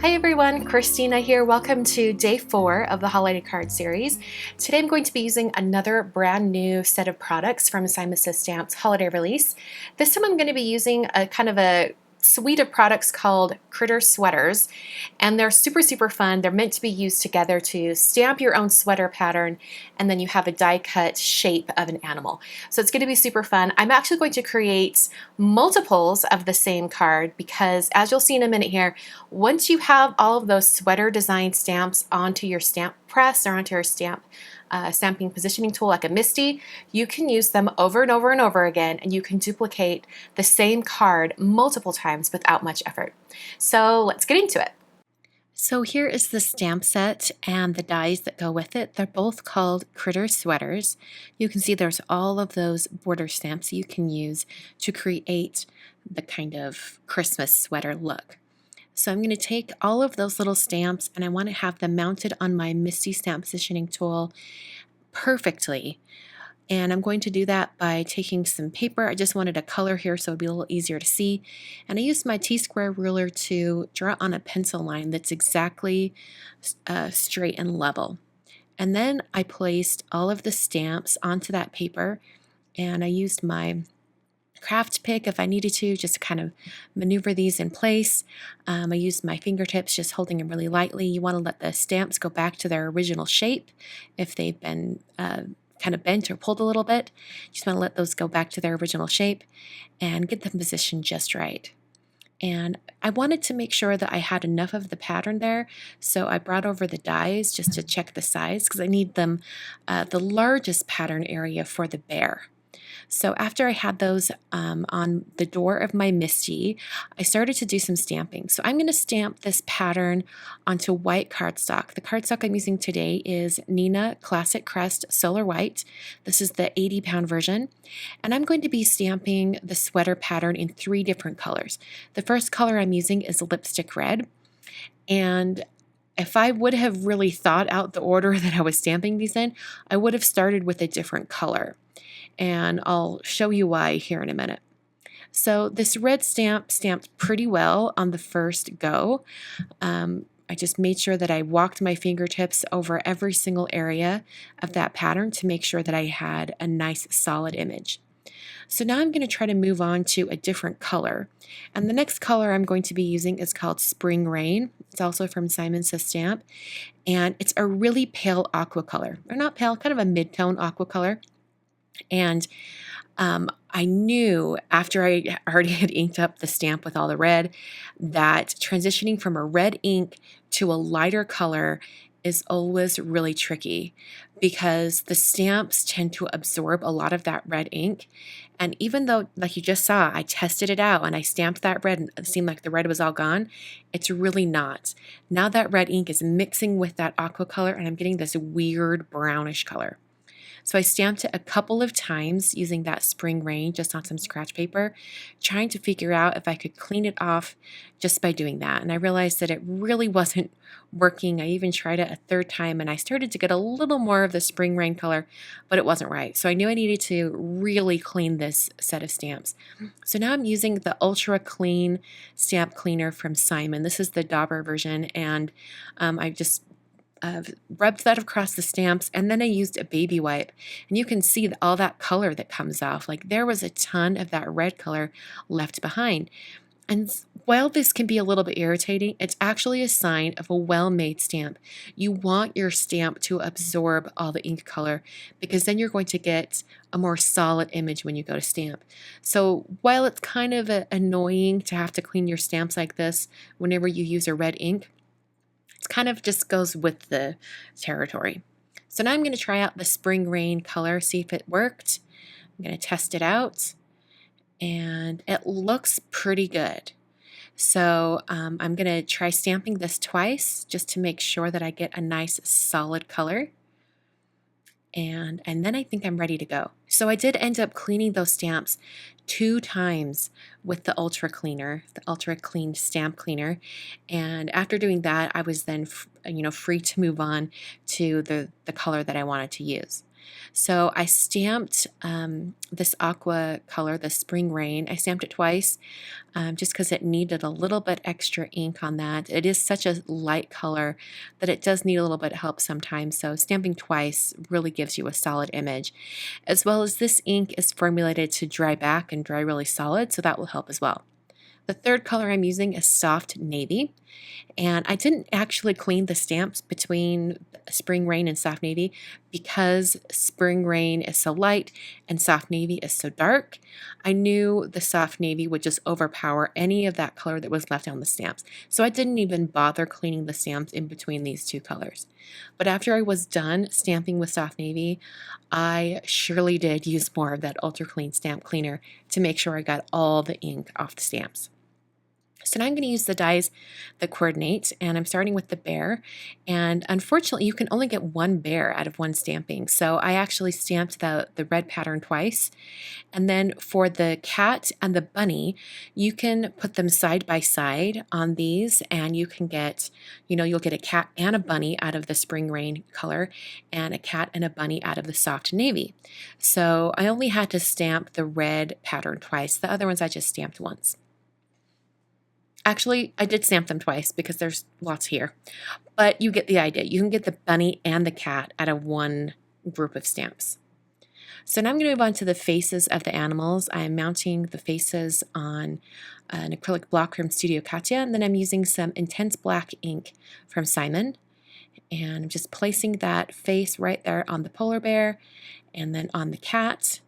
Hi everyone, Christina here. Welcome to day 4 of the holiday card series. Today I'm going to be using another brand new set of products from Simon Says Stamps holiday release. This time I'm going to be using a kind of a suite of products called Critter Sweaters, and they're super fun. They're meant to be used together to stamp your own sweater pattern, and then you have a die cut shape of an animal. So it's going to be super fun. I'm actually going to create multiples of the same card because, as you'll see in a minute here, once you have all of those sweater design stamps onto your stamp press or onto your stamping positioning tool like a MISTI, you can use them over and over and over again, and you can duplicate the same card multiple times without much effort. So let's get into it. So here is the stamp set and the dies that go with it. They're both called Critter Sweaters. You can see there's all of those border stamps you can use to create the kind of Christmas sweater look. So I'm going to take all of those little stamps and I want to have them mounted on my MISTI stamp positioning tool perfectly. And I'm going to do that by taking some paper. I just wanted a color here so it'd be a little easier to see. And I used my T-square ruler to draw on a pencil line that's exactly straight and level. And then I placed all of the stamps onto that paper, and I used my craft pick if I needed to, just to kind of maneuver these in place. I used my fingertips, just holding them really lightly. You want to let the stamps go back to their original shape if they've been kind of bent or pulled a little bit. Just want to let those go back to their original shape and get them positioned just right. And I wanted to make sure that I had enough of the pattern there, so I brought over the dies just to check the size because I need them the largest pattern area for the bear. So after I had those on the door of my MISTI, I started to do some stamping. So I'm going to stamp this pattern onto white cardstock. The cardstock I'm using today is Neenah Classic Crest Solar White. This is the 80-pound version. And I'm going to be stamping the sweater pattern in 3 different colors. The first color I'm using is lipstick red. And if I would have really thought out the order that I was stamping these in, I would have started with a different color. And I'll show you why here in a minute. So this red stamp stamped pretty well on the first go. I just made sure that I walked my fingertips over every single area of that pattern to make sure that I had a nice solid image. So now I'm going to try to move on to a different color. And the next color I'm going to be using is called Spring Rain. It's also from Simon Says Stamp. And it's a really pale aqua color. Or not pale, kind of a mid-tone aqua color. And I knew after I already had inked up the stamp with all the red that transitioning from a red ink to a lighter color is always really tricky because the stamps tend to absorb a lot of that red ink. And even though, like you just saw, I tested it out and I stamped that red and it seemed like the red was all gone, it's really not. Now that red ink is mixing with that aqua color and I'm getting this weird brownish color. So I stamped it a couple of times using that Spring Rain just on some scratch paper, trying to figure out if I could clean it off just by doing that. And I realized that it really wasn't working. I even tried it a third time and I started to get a little more of the Spring Rain color, but it wasn't right. So I knew I needed to really clean this set of stamps. So now I'm using the Ultra Clean Stamp Cleaner from Simon. This is the Dauber version, and I just rubbed that across the stamps, and then I used a baby wipe, and you can see all that color that comes off. Like there was a ton of that red color left behind. And while this can be a little bit irritating, it's actually a sign of a well-made stamp. You want your stamp to absorb all the ink color because then you're going to get a more solid image when you go to stamp. So while it's kind of annoying to have to clean your stamps like this whenever you use a red ink, it kind of just goes with the territory. So now I'm going to try out the Spring Rain color, see if it worked. I'm going to test it out, and it looks pretty good. So I'm going to try stamping this twice just to make sure that I get a nice solid color. And then I think I'm ready to go. So I did end up cleaning those stamps 2 times with the Ultra Cleaner, the Ultra Clean Stamp Cleaner. And after doing that, I was then free to move on to the color that I wanted to use. So I stamped this aqua color, the Spring Rain. I stamped it twice just because it needed a little bit extra ink on that. It is such a light color that it does need a little bit of help sometimes. So stamping twice really gives you a solid image. As well as this ink is formulated to dry back and dry really solid, so that will help as well. The third color I'm using is Soft Navy, and I didn't actually clean the stamps between Spring Rain and Soft Navy because Spring Rain is so light and Soft Navy is so dark. I knew the Soft Navy would just overpower any of that color that was left on the stamps, so I didn't even bother cleaning the stamps in between these two colors. But after I was done stamping with Soft Navy, I surely did use more of that Ultra Clean stamp cleaner to make sure I got all the ink off the stamps. So now I'm going to use the dies that coordinate, and I'm starting with the bear. And unfortunately, you can only get one bear out of one stamping. So I actually stamped the red pattern twice. And then for the cat and the bunny, you can put them side by side on these, and you can get, you'll get a cat and a bunny out of the Spring Rain color, and a cat and a bunny out of the Soft Navy. So I only had to stamp the red pattern twice. The other ones I just stamped once. Actually, I did stamp them twice because there's lots here, but you get the idea. You can get the bunny and the cat out of one group of stamps. So now I'm going to move on to the faces of the animals. I'm mounting the faces on an acrylic block from Studio Katya, and then I'm using some intense black ink from Simon. And I'm just placing that face right there on the polar bear and then on the cat.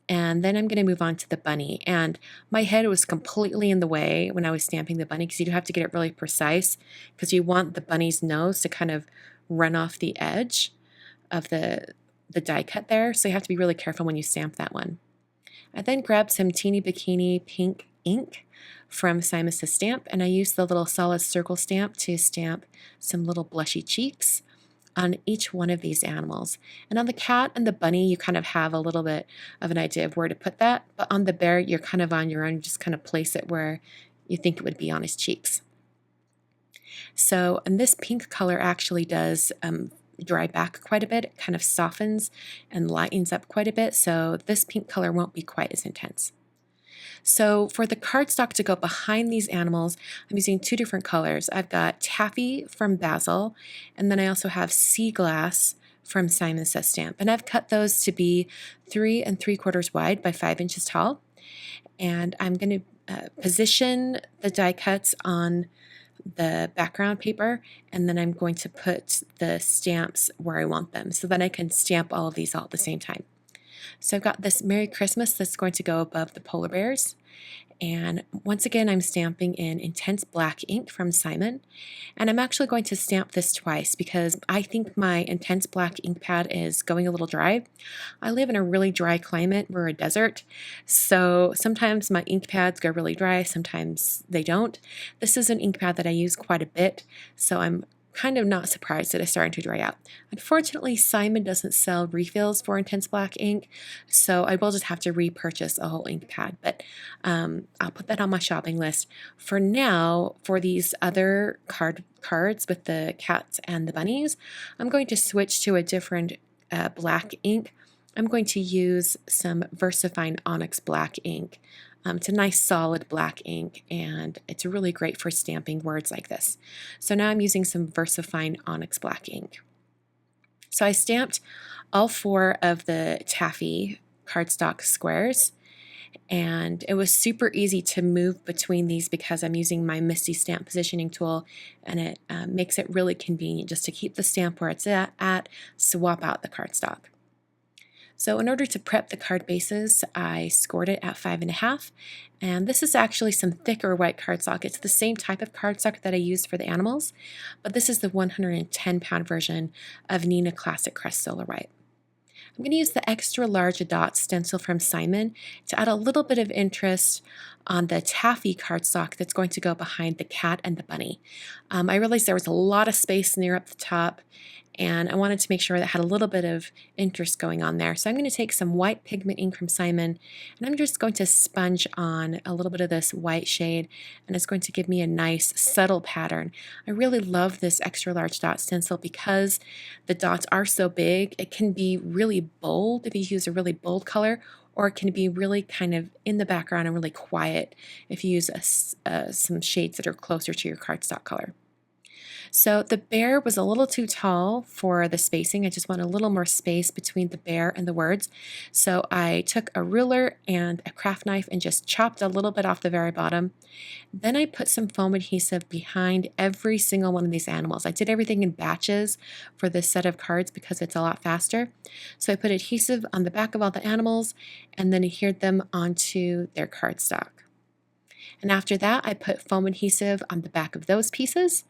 And then I'm going to move on to the bunny. And my head was completely in the way when I was stamping the bunny because you do have to get it really precise because you want the bunny's nose to kind of run off the edge of the die cut there. So you have to be really careful when you stamp that one. I then grabbed some Teeny Bikini pink ink from Simon Says Stamp, and I used the little solid circle stamp to stamp some little blushy cheeks on each one of these animals. And on the cat and the bunny, you kind of have a little bit of an idea of where to put that, but on the bear, you're kind of on your own. You just kind of place it where you think it would be on his cheeks. So, and this pink color actually does dry back quite a bit. It kind of softens and lightens up quite a bit, so this pink color won't be quite as intense. So for the cardstock to go behind these animals, I'm using two different colors. I've got Taffy from Basil, and then I also have Sea Glass from Simon Says Stamp. And I've cut those to be 3 3/4 wide by 5 inches tall. And I'm going to position the die cuts on the background paper, and then I'm going to put the stamps where I want them so that I can stamp all of these all at the same time. So I've got this Merry Christmas that's going to go above the polar bears. And once again, I'm stamping in intense black ink from Simon. And I'm actually going to stamp this twice because I think my intense black ink pad is going a little dry. I live in a really dry climate. We're a desert. So sometimes my ink pads go really dry, sometimes they don't. This is an ink pad that I use quite a bit, so I'm kind of not surprised that it's starting to dry out. Unfortunately, Simon doesn't sell refills for intense black ink, so I will just have to repurchase a whole ink pad, but I'll put that on my shopping list. For now, for these other cards with the cats and the bunnies, I'm going to switch to a different black ink. I'm going to use some VersaFine Onyx black ink. It's a nice solid black ink, and it's really great for stamping words like this. So now I'm using some VersaFine Onyx black ink. So I stamped all 4 of the Taffy cardstock squares, and it was super easy to move between these because I'm using my Misty Stamp Positioning tool, and it makes it really convenient just to keep the stamp where it's at, swap out the cardstock. So in order to prep the card bases, I scored it at 5.5, and this is actually some thicker white cardstock. It's the same type of cardstock that I used for the animals, but this is the 110-pound version of Neenah Classic Crest Solar White. I'm going to use the extra large dot stencil from Simon to add a little bit of interest on the taffy cardstock that's going to go behind the cat and the bunny. I realized there was a lot of space near up the top, and I wanted to make sure that had a little bit of interest going on there. So I'm going to take some white pigment ink from Simon, and I'm just going to sponge on a little bit of this white shade, and it's going to give me a nice subtle pattern. I really love this extra large dot stencil because the dots are so big. It can be really bold if you use a really bold color, or it can be really kind of in the background and really quiet if you use some shades that are closer to your cardstock color. So the bear was a little too tall for the spacing. I just want a little more space between the bear and the words. So I took a ruler and a craft knife and just chopped a little bit off the very bottom. Then I put some foam adhesive behind every single one of these animals. I did everything in batches for this set of cards because it's a lot faster. So I put adhesive on the back of all the animals and then adhered them onto their cardstock. And after that, I put foam adhesive on the back of those pieces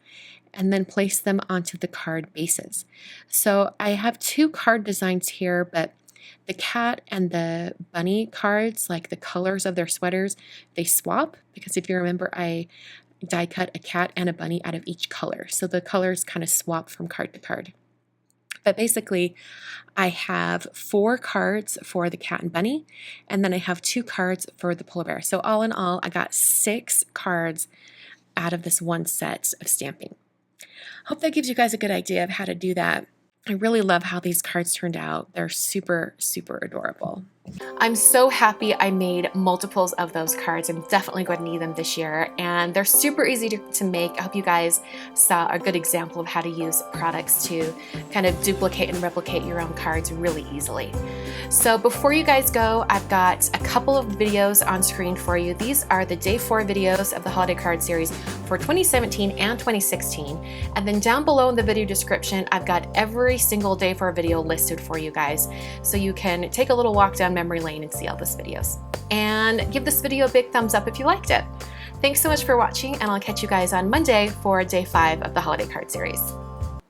and then place them onto the card bases. So I have two card designs here, but the cat and the bunny cards, like the colors of their sweaters, they swap because if you remember, I die cut a cat and a bunny out of each color. So the colors kind of swap from card to card. But basically, I have 4 cards for the cat and bunny, and then I have 2 cards for the polar bear. So all in all, I got 6 cards out of this one set of stamping. Hope that gives you guys a good idea of how to do that. I really love how these cards turned out. They're super, super adorable. I'm so happy I made multiples of those cards. I'm definitely going to need them this year, and they're super easy to make. I hope you guys saw a good example of how to use products to kind of duplicate and replicate your own cards really easily. So before you guys go, I've got a couple of videos on screen for you. These are the day 4 videos of the holiday card series for 2017 and 2016. And then down below in the video description, I've got every single day 4 video listed for you guys. So you can take a little walk down memory lane and see all those videos. And give this video a big thumbs up if you liked it. Thanks so much for watching, and I'll catch you guys on Monday for day 5 of the holiday card series.